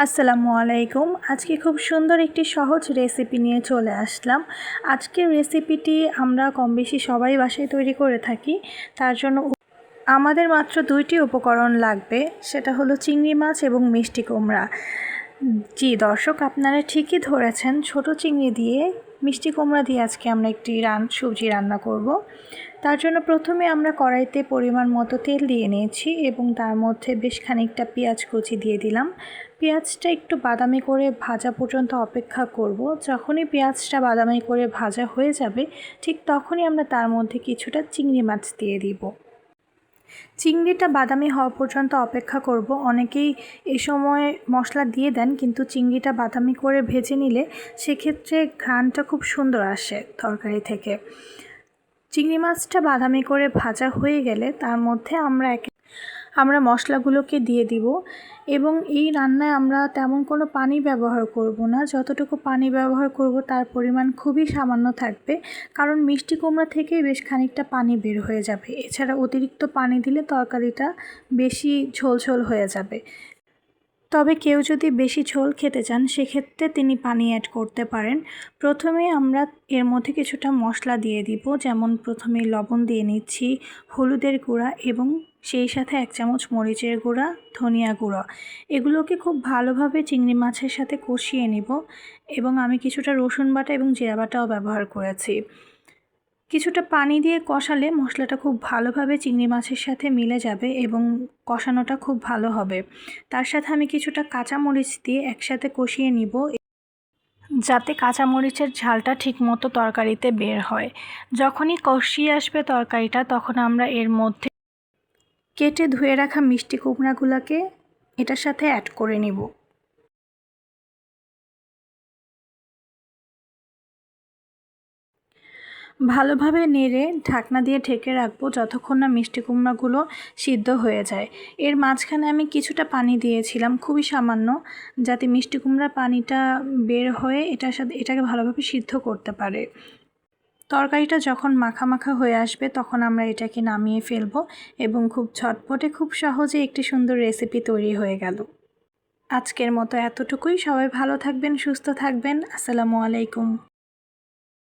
আসসালামু আলাইকুম। আজকে খুব সুন্দর একটি সহজ রেসিপি নিয়ে চলে আসলাম। আজকের রেসিপিটি আমরা কম বেশি সবাই বাসায় তৈরি করে থাকি। তার জন্য আমাদের মাত্র 2টি উপকরণ লাগবে, সেটা হলো চিংড়ি মাছ এবং মিষ্টি কুমড়া। জি দর্শক, আপনারা ঠিকই ধরেছেন, ছোট চিংড়ি দিয়ে মিষ্টি কুমড়া দিয়ে আজকে আমরা একটি সবজি রান্না করব। তার জন্য প্রথমে আমরা কড়াইতে পরিমাণ মতো তেল দিয়ে নিয়েছি এবং তার মধ্যে বেশ খানিকটা পেঁয়াজ কুচি দিয়ে দিলাম। পেঁয়াজটা একটু বাদামি করে ভাজা পর্যন্ত অপেক্ষা করব। যখনই পেঁয়াজটা বাদামি করে ভাজা হয়ে যাবে, ঠিক তখনই আমরা তার মধ্যে কিছুটা চিংড়ি মাছ দিয়ে দিব। চিংড়িটা বাদামি হওয়া পর্যন্ত অপেক্ষা করব। অনেকেই এই সময় মশলা দিয়ে দেন, কিন্তু চিংড়িটা বাদামি করে ভেজে নিলে সেক্ষেত্রে ঘ্রাণটা খুব সুন্দর আসে তরকারি থেকে। চিংড়ি মাছটা বাদামি করে ভাজা হয়ে গেলে তার মধ্যে আমরা মশলাগুলোকে দিয়ে দিব এবং এই রান্নায় আমরা তেমন কোনো পানি ব্যবহার করব না। যতটুকু পানি ব্যবহার করব তার পরিমাণ খুবই সামান্য থাকবে, কারণ মিষ্টি কুমড়া থেকেই বেশ খানিকটা পানি বের হয়ে যাবে। এছাড়া অতিরিক্ত পানি দিলে তরকারিটা বেশি ঝোল হয়ে যাবে। তবে কেউ যদি বেশি ঝোল খেতে চান সেক্ষেত্রে তিনি পানি অ্যাড করতে পারেন। প্রথমে আমরা এর মধ্যে কিছুটা মশলা দিয়ে দিব, যেমন প্রথমে লবণ দিয়ে নিচ্ছি, হলুদের গুঁড়া এবং সেই সাথে 1 চামচ মরিচের গুঁড়া, ধনিয়া গুঁড়ো। এগুলোকে খুব ভালোভাবে চিংড়ি মাছের সাথে কষিয়ে নিব এবং আমি কিছুটা রসুন বাটা এবং জিরা বাটাও ব্যবহার করেছি। কিছুটা পানি দিয়ে কষালে মশলাটা খুব ভালোভাবে চিংড়ি মাছের সাথে মিলে যাবে এবং কষানোটা খুব ভালো হবে। তার সাথে আমি কিছুটা কাঁচামরিচ দিয়ে একসাথে কষিয়ে নিব, যাতে কাঁচামরিচের ঝালটা ঠিকমতো তরকারিতে বের হয়। যখনই কষিয়ে আসবে তরকারিটা, তখন আমরা এর মধ্যে কেটে ধুয়ে রাখা মিষ্টি কুমড়াগুলোকে এটার সাথে অ্যাড করে নিব। ভালোভাবে নেড়ে ঢাকনা দিয়ে ঢেকে রাখবো যতক্ষণ না মিষ্টি কুমড়াগুলো সিদ্ধ হয়ে যায়। এর মাঝখানে আমি কিছুটা পানি দিয়েছিলাম, খুবই সামান্য, যাতে মিষ্টি কুমড়ার পানিটা বের হয়ে এটাকে ভালোভাবে সিদ্ধ করতে পারে। তরকারিটা যখন মাখা মাখা হয়ে আসবে তখন আমরা এটাকে নামিয়ে ফেলবো এবং খুব ঝটপটে খুব সহজে একটি সুন্দর রেসিপি তৈরি হয়ে গেল। আজকের মতো এতটুকুই। সবাই ভালো থাকবেন, সুস্থ থাকবেন। আসসালামু আলাইকুম।